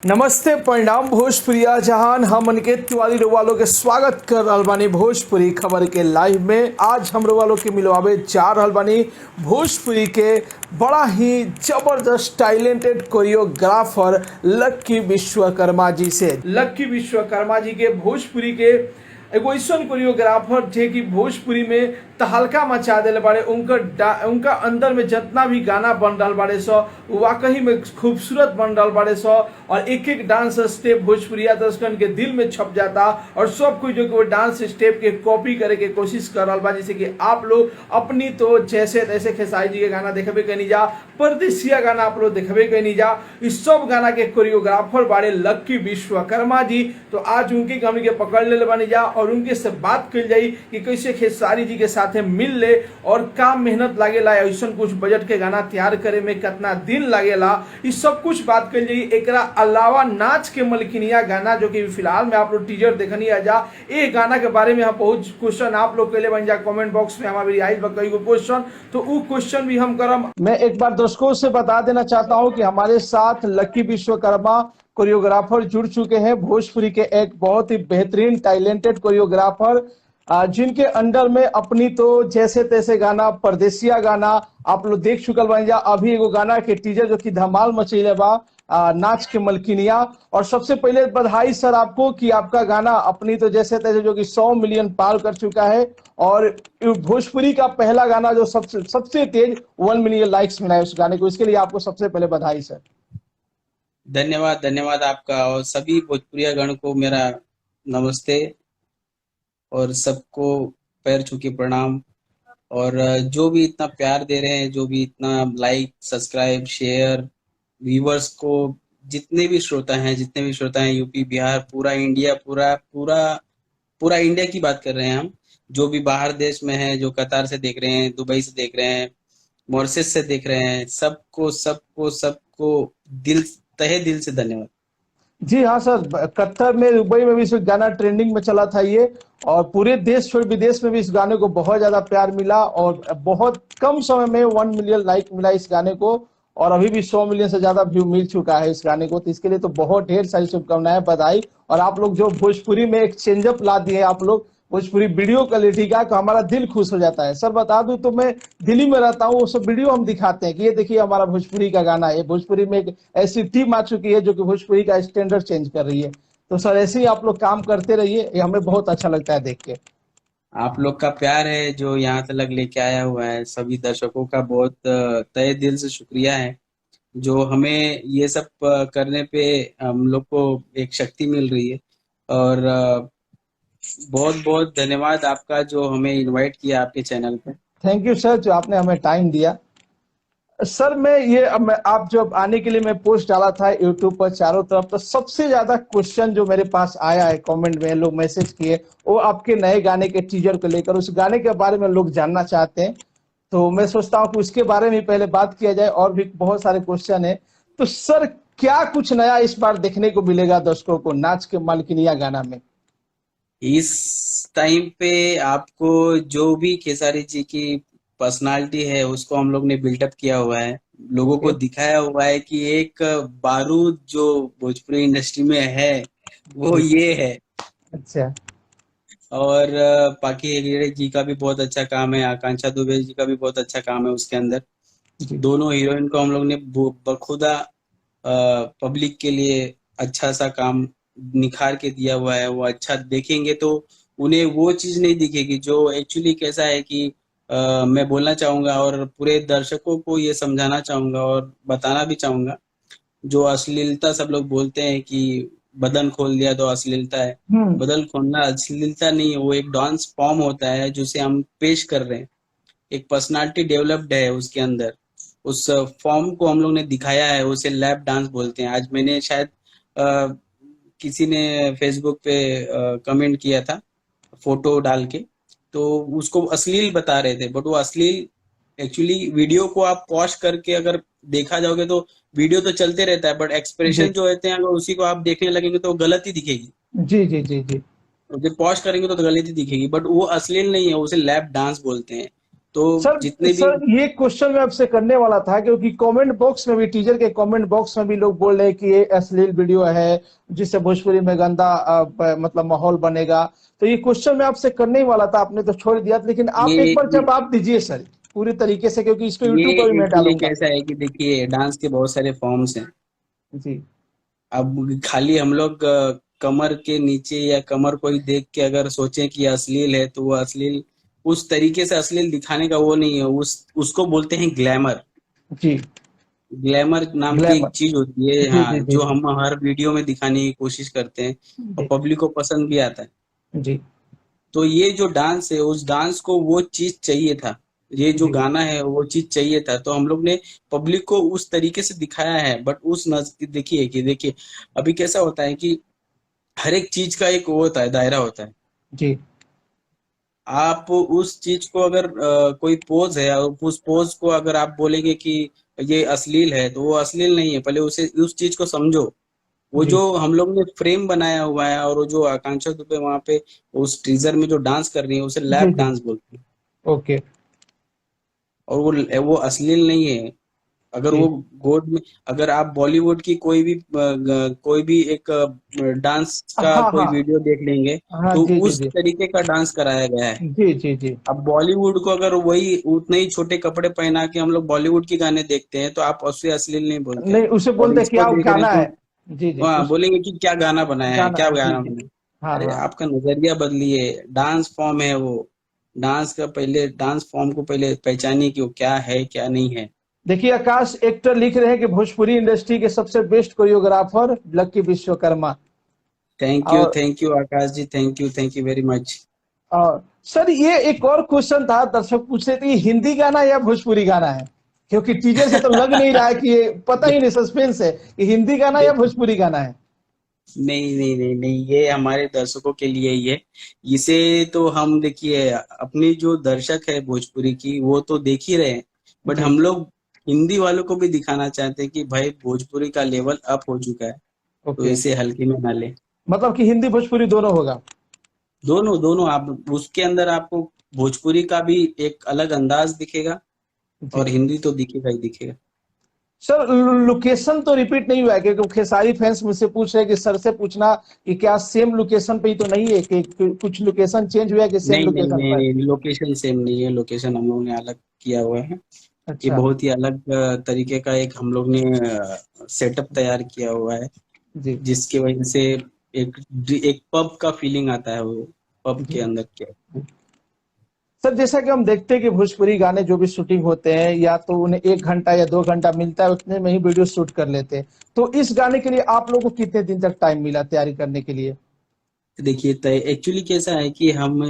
नमस्ते परिणाम भोजपुरिया जहान हम अनिकेत तिवारी वालों के स्वागत कर रहल बानी भोजपुरी खबर के लाइव में। आज हम वालों के मिलवावे जा रहल बानी भोजपुरी के बड़ा ही जबरदस्त टैलेंटेड कोरियोग्राफर लक्की विश्वकर्मा जी से। लक्की विश्वकर्मा जी के भोजपुरी के एगो ऐसा कोरियोग्राफर थे कि भोजपुरी में तहलका मचा दिले बाड़े। उनका अंदर में जितना भी गाना बन रहा बाड़े सो वाकई में खूबसूरत बन रहा बाड़े सो, और एक एक डांस स्टेप भोजपुरिया दर्शकन के दिल में छप जाता और सब कोई जो कि वो डांस स्टेप के कॉपी करे के कोशिश कर रहा बा। जैसे कि आप लोग अपनी तो जैसे तैसे खेसारी जी के गाना देखबे कनी जा, परदेसिया गाना आप लोग देखबे कनी जा, इस सब गाना के कोरियोग्राफर बाड़े लक्की विश्वकर्मा जी। तो आज उनके हमनी के पकड़ ले बानी जा और उनके से बात कल जाई कि कैसे खेसारी जी के साथ मिल ले और काम मेहनत लागेला, ऐसा कुछ बजट के गाना तैयार करे में कितना दिन लागेला, इस सब कुछ बात कल जाई। एकरा अलावा नाच के मलकिनिया गाना जो कि फिलहाल में आप लोग टीजर देखनी आ जा, ये गाना के बारे में हम बहुत क्वेश्चन आप लोग के लिए बन जा कमेंट बॉक्स में हमारी आई कई क्वेश्चन, तो वो क्वेश्चन भी हम करम। मैं एक बार दर्शकों से बता देना चाहता हूँ कि हमारे साथ लक्की विश्वकर्मा कोरियोग्राफर जुड़ चुके हैं, भोजपुरी के एक बहुत ही बेहतरीन टैलेंटेड कोरियोग्राफर, जिनके अंडर में अपनी तो जैसे तैसे गाना, परदेसिया गाना आप लोग देख चुकल बन जा। अभी एगो गाना के टीजर जो कि धमाल मचैले बा, नाच के मलकिनिया। और सबसे पहले बधाई सर आपको कि आपका गाना अपनी तो जैसे तैसे जो कि 100 मिलियन पार कर चुका है, और भोजपुरी का पहला गाना जो सबसे तेज 1 मिलियन लाइक्स मिला है उस गाने को, इसके लिए आपको सबसे पहले बधाई सर। धन्यवाद धन्यवाद आपका, और सभी भोजपुरिया गण को मेरा नमस्ते और सबको पैर छू के प्रणाम। और जो भी इतना प्यार दे रहे हैं, जो भी इतना लाइक, सब्सक्राइब, शेयर, व्यूवर्स को, जितने भी श्रोता हैं यूपी, बिहार, पूरा इंडिया, पूरा पूरा पूरा इंडिया की बात कर रहे हैं हम, जो भी बाहर देश में है, जो कतार से देख रहे हैं, दुबई से देख रहे हैं, मॉरिशस से देख रहे हैं, सबको सबको सबको दिल, तहे दिल से धन्यवाद। जी हाँ सर, कतर में, दुबई में भी इस गाना ट्रेंडिंग में चला था ये, और पूरे देश छोड़ विदेश में भी इस गाने को बहुत ज्यादा प्यार मिला, और बहुत कम समय में 1 मिलियन लाइक मिला इस गाने को, और अभी भी 100 मिलियन से ज्यादा व्यू मिल चुका है इस गाने को। तो इसके लिए तो बहुत ढेर सारी शुभकामनाएं, बधाई। और आप लोग जो भोजपुरी में एक चेंजअप ला दिए आप लोग भोजपुरी वीडियो क्वालिटी का, तो हमारा दिल खुश हो जाता है। सर बता दूं तो मैं दिल्ली में रहता हूँ, वो सब वीडियो हम दिखाते हैं कि ये देखिए हमारा भोजपुरी का गाना है। भोजपुरी में एक ऐसी टीम आ चुकी है जो कि भोजपुरी का स्टैंडर्ड चेंज कर रही है। तो सर ऐसे ही आप लोग काम करते रहिए, ये हमें बहुत अच्छा लगता है देख के। आप लोग का प्यार है जो यहाँ तक लेके आया हुआ है, सभी दर्शकों का बहुत तहे दिल से शुक्रिया है, जो हमें ये सब करने पे हम लोग को एक शक्ति मिल रही है। और बहुत बहुत धन्यवाद आपका जो हमें इनवाइट किया आपके चैनल पे। थैंक यू सर, जो आपने हमें टाइम दिया। सर मैं ये आप जब आने के लिए मैं पोस्ट डाला था यूट्यूब पर चारों तरफ, तो सबसे ज्यादा क्वेश्चन जो मेरे पास आया है कमेंट में, लोग मैसेज किए, वो आपके नए गाने के टीजर को लेकर, उस गाने के बारे में लोग जानना चाहते हैं। तो मैं सोचता हूँ कि उसके बारे में पहले बात किया जाए, और भी बहुत सारे क्वेश्चन है। तो सर क्या कुछ नया इस बार देखने को मिलेगा दर्शकों को नाच के मालकिनिया गाना में? इस टाइम पे आपको जो भी खेसारी जी की पर्सनालिटी है उसको हम लोग ने बिल्टअप किया हुआ है, लोगों को ओके। दिखाया हुआ है कि एक बारूद जो भोजपुरी इंडस्ट्री में है वो जी। ये है। अच्छा। और बाकी हेगड़े जी का भी बहुत अच्छा काम है, आकांक्षा दुबे जी का भी बहुत अच्छा काम है उसके अंदर। जी। दोनों हीरोइन को हम लोग ने बखुदा पब्लिक के लिए अच्छा सा काम निखार के दिया हुआ है। वो अच्छा देखेंगे तो उन्हें वो चीज नहीं दिखेगी जो एक्चुअली कैसा है कि मैं बोलना चाहूंगा और पूरे दर्शकों को ये समझाना चाहूंगा और बताना भी चाहूंगा, जो अश्लीलता सब लोग बोलते हैं कि बदन खोल दिया तो अश्लीलता है, हम्म। बदन खोलना अश्लीलता नहीं है, वो एक डांस फॉर्म होता है जिसे हम पेश कर रहे हैं। एक पर्सनालिटी डेवलप्ड है उसके अंदर, उस फॉर्म को हम लोग ने दिखाया है, उसे लैप डांस बोलते हैं। आज मैंने शायद किसी ने फेसबुक पे कमेंट किया था फोटो डाल के, तो उसको अश्लील बता रहे थे, बट वो अश्लील एक्चुअली वीडियो को आप पॉज करके अगर देखा जाओगे तो वीडियो तो चलते रहता है, बट जी एक्सप्रेशन जो होते हैं अगर उसी को आप देखने लगेंगे तो गलत ही दिखेगी। जी जी जी जी। जब पॉज करेंगे तो गलत ही दिखेगी, बट वो अश्लील नहीं है, उसे लैप डांस बोलते हैं। तो सर जितने भी सर ये क्वेश्चन मैं आपसे करने वाला था, क्योंकि कमेंट बॉक्स में भी, टीजर के कमेंट बॉक्स में भी लोग बोल रहे हैं कि ये अश्लील वीडियो है जिससे भोजपुरी में गंदा मतलब माहौल बनेगा। तो ये क्वेश्चन मैं आपसे करने ही वाला था, आपने तो छोड़ दिया, लेकिन आप एक बार ये जवाब दीजिए सर पूरी तरीके से, क्योंकि इसको ये यूट्यूब पर भी मैं एक्चुअली डालूंगा। कैसा है कि देखिए, डांस के बहुत सारे फॉर्म्स हैं। जी अब खाली हम लोग कमर के नीचे या कमर को ही देख के अगर सोचें कि अश्लील है, तो वो अश्लील उस तरीके से अश्लील दिखाने का वो नहीं है। उसको बोलते हैं ग्लैमर। जी। ग्लैमर नाम की एक ग्लैमर। चीज होती है, जी हाँ, जी जी जो जी हम हर वीडियो में दिखाने की कोशिश करते हैं और जी पब्लिक को पसंद भी आता है। जी तो ये जो डांस है, उस डांस को वो चीज चाहिए था, ये जो जी गाना है वो चीज चाहिए था, तो हम लोग ने पब्लिक को उस तरीके से दिखाया है। बट देखिए अभी कैसा होता है कि हर एक चीज का एक वो होता है, दायरा होता है। जी आप उस चीज को अगर कोई पोज है और उस पोज को अगर आप बोलेंगे कि ये अश्लील है, तो वो अश्लील नहीं है। पहले उसे उस चीज को समझो। वो जी जो हम लोग ने फ्रेम बनाया हुआ है और वो जो आकांक्षा दुबे वहां पे उस टीजर में जो डांस कर रही है, उसे जी लैप जी। डांस बोलते हैं। ओके। और वो अश्लील नहीं है। अगर वो जी। गोद में, अगर आप बॉलीवुड की कोई भी एक डांस का हाँ कोई हाँ वीडियो देख लेंगे, हाँ। तो जी जी उस जी तरीके का डांस कराया गया है। जी जी जी। अब बॉलीवुड को अगर वही उतने ही छोटे कपड़े पहना के हम लोग बॉलीवुड के गाने देखते हैं, तो आप उससे अश्लील नहीं बोलते हैं। नहीं, उसे और बोलते इसको क्या देख रहे हैं गाना तो है। जी जी हाँ, उस बोलेंगे कि क्या गाना बनाया है, गाना क्या है। जी गाना जी। बनाया है। हाँ अरे हाँ। आपका नजरिया बदलिए। डांस फॉर्म है वो। डांस फॉर्म को पहले पहचानिए कि वो क्या है क्या नहीं है। देखिए आकाश एक्टर लिख रहे हैं कि भोजपुरी इंडस्ट्री के सबसे बेस्ट कोरियोग्राफर लक्की विश्वकर्मा। और thank you Akash ji, thank you very much. Sir ये एक और क्वेश्चन था, दर्शक पूछ रहे थे, ये हिंदी गाना या भोजपुरी गाना है? क्योंकि टीजर से तो लग नहीं रहा है कि ये, पता ही नहीं, सस्पेंस है, ये हिंदी गाना या देखिए, भोजपुरी गाना है? नहीं, ये हमारे दर्शकों के लिए ही है। इसे तो हम, देखिए, अपनी जो दर्शक है भोजपुरी की, वो तो देख ही रहे हैं। बट जी। हम लोग हिंदी वालों को भी दिखाना चाहते हैं कि भाई भोजपुरी का लेवल अप हो चुका है, तो ओके। इसे हल्के में ना ले। मतलब कि हिंदी भोजपुरी दोनों होगा? दोनों दोनों, आप उसके अंदर आपको भोजपुरी का भी एक अलग अंदाज दिखेगा और जी। हिंदी तो दिखेगा ही दिखेगा। सर लोकेशन तो रिपीट नहीं हुआ है, क्योंकि खेसारी फैंस मुझसे पूछ रहे हैं कि सर से पूछना कि क्या सेम लोकेशन पे ही तो नहीं है, कि कुछ लोकेशन चेंज हुआ है कि सेम लोकेशन पर? नहीं, लोकेशन सेम नहीं है। लोकेशन हम लोग ने अलग किया हुआ है। ये अच्छा। बहुत ही अलग तरीके का एक हम लोग ने सेटअप तैयार किया हुआ है, जी जिसकी वजह से एक एक पब का फीलिंग आता है वो पब के जी। अंदर के। सर जैसा कि हम देखते हैं कि भोजपुरी गाने जो भी शूटिंग होते हैं, या तो उन्हें 1 घंटा या 2 घंटा मिलता है, उतने में ही वीडियो शूट कर लेते हैं। तो इस गाने के लिए आप लोगों को कितने दिन तक टाइम मिला तैयारी करने के लिए? देखिए, तो एक्चुअली कैसा है कि हम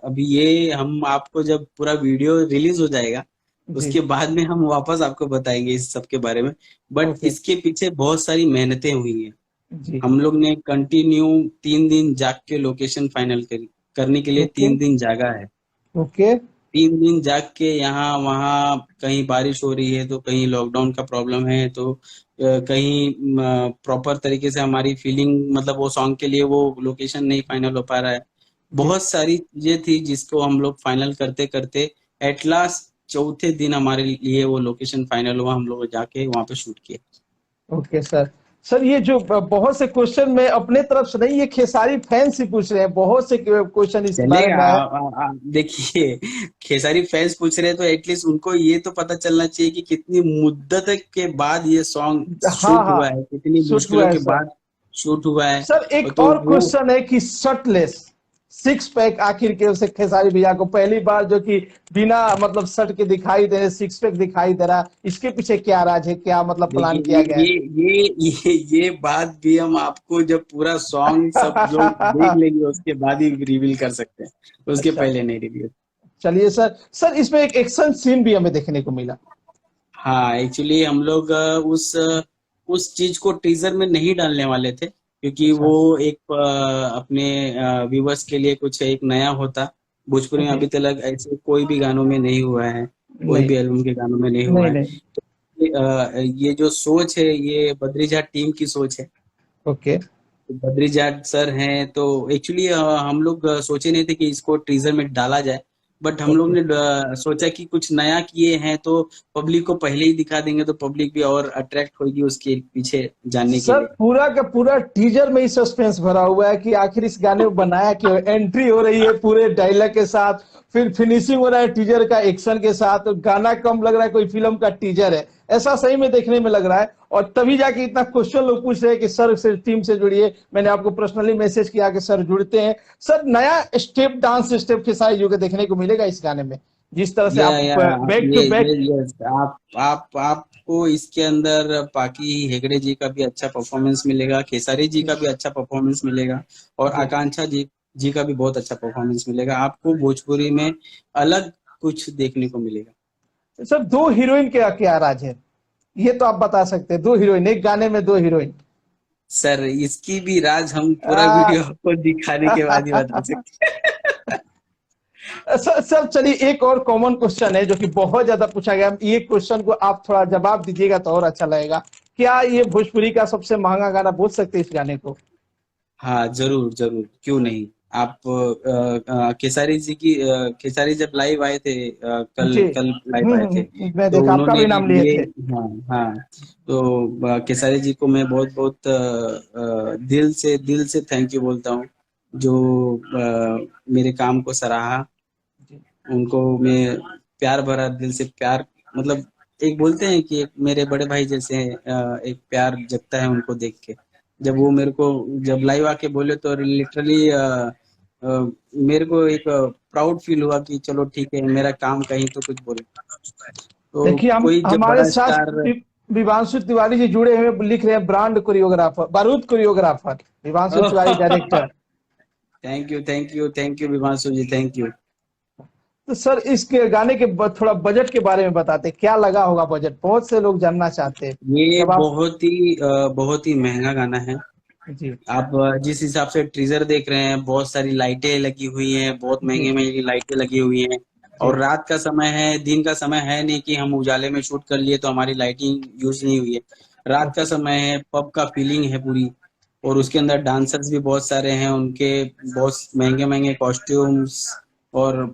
अभी ये हम आपको जब पूरा वीडियो रिलीज हो जाएगा, जी। उसके बाद में हम वापस आपको बताएंगे इस सब के बारे में। But okay. इसके पीछे बहुत सारी मेहनतें हुई हैं। जी। हम लोग ने कंटिन्यू 3 दिन जाग के लोकेशन फाइनल करने के लिए ओके। 3 दिन जागा है। ओके। 3 दिन जाग के यहाँ वहाँ, कहीं बारिश हो रही है तो कहीं लॉकडाउन का प्रॉब्लम है, तो कहीं प्रॉपर तरीके से हमारी फीलिंग, मतलब वो सॉन्ग के लिए वो लोकेशन नहीं फाइनल हो पा रहा है। जी। बहुत सारी चीजें थी जिसको हम लोग फाइनल करते करते एट लास्ट चौथे दिन हमारे लिए वो लोकेशन फाइनल हुआ। हम लोग जाके वहां पे शूट किया। Okay sir. सर ये जो बहुत से क्वेश्चन मैं अपने तरफ से नहीं, ये खेसारी फैंस ही पूछ रहे हैं, बहुत से क्वेश्चन इस बारे चलेगा। में आए। देखिए, खेसारी फैंस पूछ रहे हैं तो एटलीस्ट उनको ये तो पता चलना चाहिए कि कितनी मुद्दत के बाद ये सॉन्ग हाँ शूट हाँ। हुआ है, कितनी शूट हुआ मुश्किलों है के सर। बाद शूट हुआ है। सर और एक तो और वो, क्वेश्चन है कि शर्टलेस सिक्स पैक आखिर के उसे खेसारी भैया को पहली बार जो कि बिना मतलब शर्ट के दिखाई दे रहे, सिक्स पैक दिखाई दे रहा, इसके पीछे क्या राज है, क्या मतलब प्लान देखिए, किया गया है? ये बात भी हम आपको जब पूरा सॉन्ग सब लोग देख लेंगे उसके बाद ही रिवील कर सकते हैं, उसके अच्छा। पहले नहीं रिवील। चलिए सर, सर इसमें एक एक्शन सीन भी हमें देखने को मिला। हाँ, एक्चुअली हम लोग उस चीज को टीजर में नहीं डालने वाले थे, क्योंकि अच्छा। वो एक अपने व्यूवर्स के लिए कुछ एक नया होता। भोजपुरी में जी। अभी तक ऐसे कोई भी गानों में नहीं हुआ है, कोई नहीं भी एल्बम के गानों में नहीं हुआ नहीं है। नहीं। ये जो सोच है, ये बद्री जाट टीम की सोच है। ओके। तो बद्री जाट सर हैं, तो एक्चुअली हम लोग सोचे नहीं थे कि इसको टीजर में डाला जाए। बट हम लोग ओके ने सोचा कि कुछ नया किए हैं तो पब्लिक को पहले ही दिखा देंगे तो पब्लिक भी और अट्रैक्ट होगी उसके पीछे जानने के सर, लिए। पूरा का पूरा टीजर में ही सस्पेंस भरा हुआ है कि आखिर इस गाने को बनाया क्यों है। एंट्री हो रही है पूरे डायलॉग के साथ, फिर फिनिशिंग हो रहा है टीजर का एक्शन के साथ, तो गाना कम लग रहा है, कोई फिल्म का टीजर है ऐसा सही में देखने में लग रहा है। और तभी जाके इतना क्वेश्चन लोग पूछ रहे हैं कि सर से टीम से जुड़िए। मैंने आपको पर्सनली मैसेज किया कि सर जुड़ते हैं। सर, नया स्टेप, डांस स्टेप के साथ जो देखने को मिलेगा इस गाने में, जिस तरह से आप या बैक टू ये बैक। यस आप आपको इसके अंदर पाकी हेगड़े जी का भी अच्छा परफॉर्मेंस मिलेगा, खेसारी जी का भी अच्छा परफॉर्मेंस मिलेगा और जी आकांक्षा जी का भी बहुत अच्छा परफॉर्मेंस मिलेगा। आपको भोजपुरी में अलग कुछ देखने को मिलेगा। सर, दो हीरोइन क्या क्या राज है, ये तो आप बता सकते हैं। दो हीरोइन एक गाने में, दो हीरोइन। सर इसकी भी राज हम पूरा आ, वीडियो आपको दिखाने के बाद ही बता सकते हैं। सर सर, चलिए एक और कॉमन क्वेश्चन है जो कि बहुत ज्यादा पूछा गया। ये क्वेश्चन को आप थोड़ा जवाब दीजिएगा तो और अच्छा लगेगा। क्या ये भोजपुरी का सबसे महंगा गाना बोल सकते हैं इस गाने को? हाँ जरूर जरूर, क्यों नहीं। आप खेसारी जी की खेसारी जब लाइव आए थे, जी। कल कल लाइव आए थे मैं तो देखा आपका उन्होंने भी नाम लिए ये, थे। हाँ हाँ, तो खेसारी जी को मैं बहुत बहुत दिल से थैंक यू बोलता हूँ, जो मेरे काम को सराहा। जी उनको मैं प्यार भरा दिल से प्यार, मतलब एक बोलते हैं कि एक मेरे बड़े भाई जैसे हैं, एक प्यार जगता है उनको देख के। जब वो मेरे को जब लाइव आके बोले तो लिटरली मेरे को एक प्राउड फील हुआ कि चलो ठीक है, मेरा काम कहीं तो कुछ बोले। तो देखिए, हम कोई जब हमारे बड़ा साथ स्टार, विवांशु तिवारी जी जुड़े हुए, लिख रहे हैं ब्रांड कोरियोग्राफर, बारूद choreographer, Vivanshu Tiwari director. Thank you thank you Vibhanshu ji, thank you. तो सर, इसके गाने के थोड़ा बजट के बारे में बताते, क्या लगा होगा बजट, बहुत से लोग जानना चाहते हैं ये जब आप। बहुत ही महंगा गाना है। जी आप जिस हिसाब से ट्रीजर देख रहे हैं, बहुत सारी लाइटें लगी हुई हैं, बहुत जी महंगी महंगी लाइटें लगी हुई हैं। जी। और रात का समय है, दिन का समय है नहीं कि हम उजाले में शूट कर लिए तो हमारी लाइटिंग यूज नहीं हुई है। रात का ओके समय है, पब का फीलिंग है पूरी। और उसके अंदर डांसर्स भी बहुत सारे हैं, उनके बहुत महंगे महंगे कॉस्ट्यूम्स। और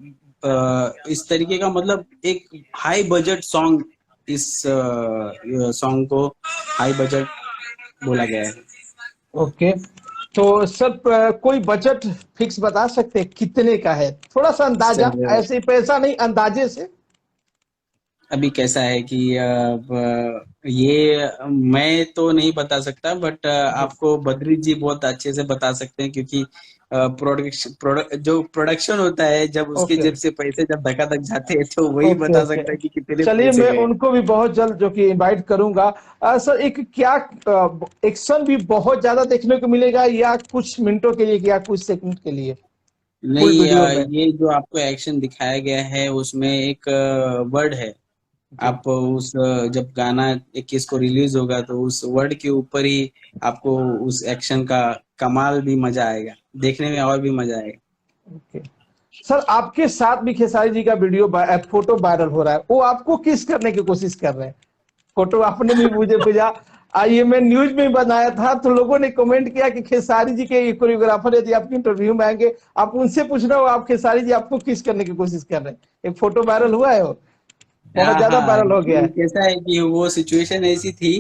इस तरीके का, मतलब एक हाई बजट सॉन्ग, इस सॉन्ग को हाई बजट बोला गया है। ओके। तो सर, कोई बजट फिक्स बता सकते हैं कितने का है? थोड़ा सा अंदाजा, सर ऐसे ही पैसा नहीं, अंदाजे से। अभी कैसा है कि ये मैं तो नहीं बता सकता, बट जी। आपको बद्री जी बहुत अच्छे से बता सकते हैं, क्योंकि जो प्रोडक्शन होता है, जब उसके ओके जेब से पैसे जब धक्का जाते हैं तो वही ओके बता ओके। सकता है कि कितने चलिए, पैसे मैं गए। उनको भी बहुत जल्द जो कि इनवाइट करूंगा। सर, एक क्या एक्शन भी बहुत ज्यादा देखने को मिलेगा, या कुछ मिनटों के लिए, या कुछ सेकंड के लिए फुल नहीं, वीडियो में? ये जो आपको एक्शन दिखाया गया है उसमें एक वर्ड है। जी आप उस जब गाना 21 को रिलीज होगा तो उस वर्ड के ऊपर ही आपको उस एक्शन का कमाल भी मजा आएगा, देखने में और भी मजा आएगा। ओके। सर, आपके साथ भी खेसारी जी का वीडियो फोटो वायरल हो रहा है, वो आपको किस करने की कोशिश कर रहे हैं? फोटो आपने भी मुझे भेजा। आइए, मैं न्यूज में बनाया था तो लोगों ने कमेंट किया कि खेसारी जी के कोरियोग्राफर यदि आपके इंटरव्यू में आएंगे, आप उनसे पूछना हो आप खेसारी जी आपको किस करने की कोशिश कर रहे हैं। एक फोटो वायरल हुआ है, वो बहुत हाँ ज्यादा हाँ, वायरल हो गया एक्चुअली है। कैसा है कि वो सिचुएशन ऐसी थी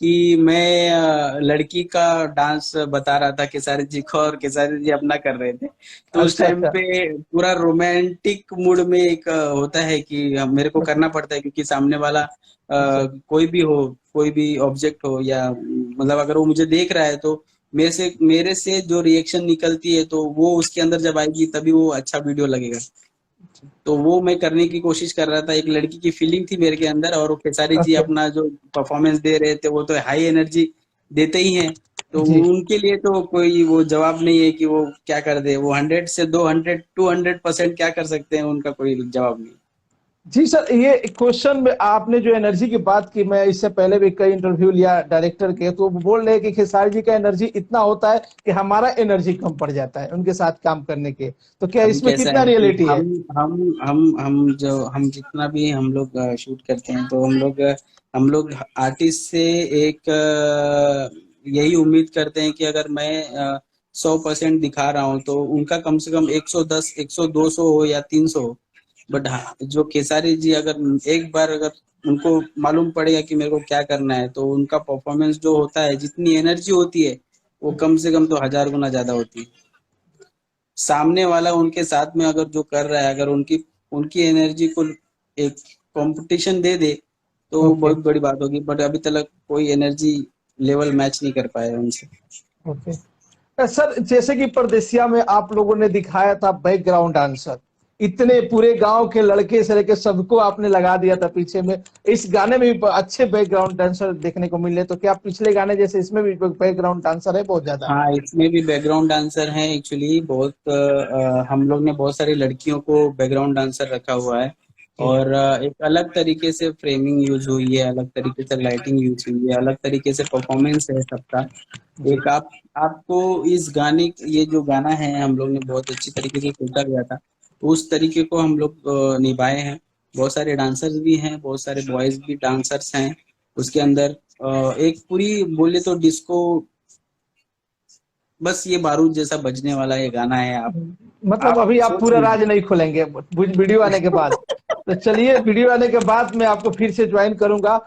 कि मैं लड़की का डांस बता रहा था खेसारी जी को, और खेसारी जी अपना कर रहे थे। तो उस अच्छा टाइम अच्छा। पे पूरा रोमांटिक मूड में एक होता है कि मेरे को करना पड़ता है, क्योंकि सामने वाला जी कोई भी हो, कोई भी ऑब्जेक्ट हो, या मतलब अगर वो मुझे देख रहा है तो मेरे से जो रिएक्शन निकलती है तो वो उसके अंदर जब आएगी तभी वो अच्छा वीडियो लगेगा। तो वो मैं करने की कोशिश कर रहा था, एक लड़की की फीलिंग थी मेरे के अंदर, और वो खेसारी जी ओके। अपना जो परफॉर्मेंस दे रहे थे वो तो हाई एनर्जी देते ही हैं। तो जी उनके लिए तो कोई वो जवाब नहीं है कि वो क्या कर दे, वो 100 से 200 200% क्या कर सकते हैं, उनका कोई जवाब नहीं। जी। सर, ये क्वेश्चन में आपने जो एनर्जी की बात की, मैं इससे पहले भी कई इंटरव्यू लिया डायरेक्टर के, तो वो बोल रहे हैं कि खेसारी जी का एनर्जी इतना होता है कि हमारा एनर्जी कम पड़ जाता है उनके साथ काम करने के। तो क्या अभी इसमें कैसा कितना है कि रियलिटी है? हम जितना भी हम लोग शूट करते हैं तो हम लोग आर्टिस्ट से एक यही उम्मीद करते हैं कि अगर मैं 100% दिखा रहा हूँ तो उनका कम से कम 110 100 200 हो या 300 हो, बट हाँ, जो खेसारी जी अगर एक बार अगर उनको मालूम पड़ेगा कि मेरे को क्या करना है, तो उनका परफॉर्मेंस जो होता है, जितनी एनर्जी होती है, वो कम से कम तो 1000 गुना ज्यादा होती है। सामने वाला उनके साथ में अगर जो कर रहा है, अगर उनकी उनकी एनर्जी को एक कंपटीशन दे दे, तो ओके। बहुत बड़ी बात होगी। बट अभी तक कोई एनर्जी लेवल मैच नहीं कर पाया उनसे। ओके। सर, जैसे कि परदेसिया में आप लोगों ने दिखाया था बैकग्राउंड डांसर, इतने पूरे गांव के लड़के से लेके सबको आपने लगा दिया था पीछे में। इस गाने में भी अच्छे बैकग्राउंड डांसर देखने को मिले, तो क्या पिछले गाने जैसे इसमें भी बैकग्राउंड डांसर है बहुत ज्यादा? हाँ, इसमें भी बैकग्राउंड डांसर हैं एक्चुअली बहुत। हम लोग ने बहुत सारी लड़कियों को बैकग्राउंड डांसर रखा हुआ है। जी। और एक अलग तरीके से फ्रेमिंग यूज हुई है, अलग तरीके से लाइटिंग यूज हुई है, अलग तरीके से परफॉर्मेंस है सबका। जी। एक आपको इस गाने, ये जो गाना है हम लोग ने बहुत अच्छी तरीके से सोचा गया था, तो उस तरीके को हम लोग निभाए हैं। बहुत सारे डांसर्स भी हैं, बहुत सारे बॉयज भी डांसर्स हैं उसके अंदर। एक पूरी बोले तो डिस्को, बस ये बारूद जैसा बजने वाला ये गाना है। मतलब आप अभी आप सोच पूरा राज लीजिए। नहीं खोलेंगे वीडियो आने के बाद? तो चलिए, वीडियो आने के बाद मैं आपको फिर से ज्वाइन करूंगा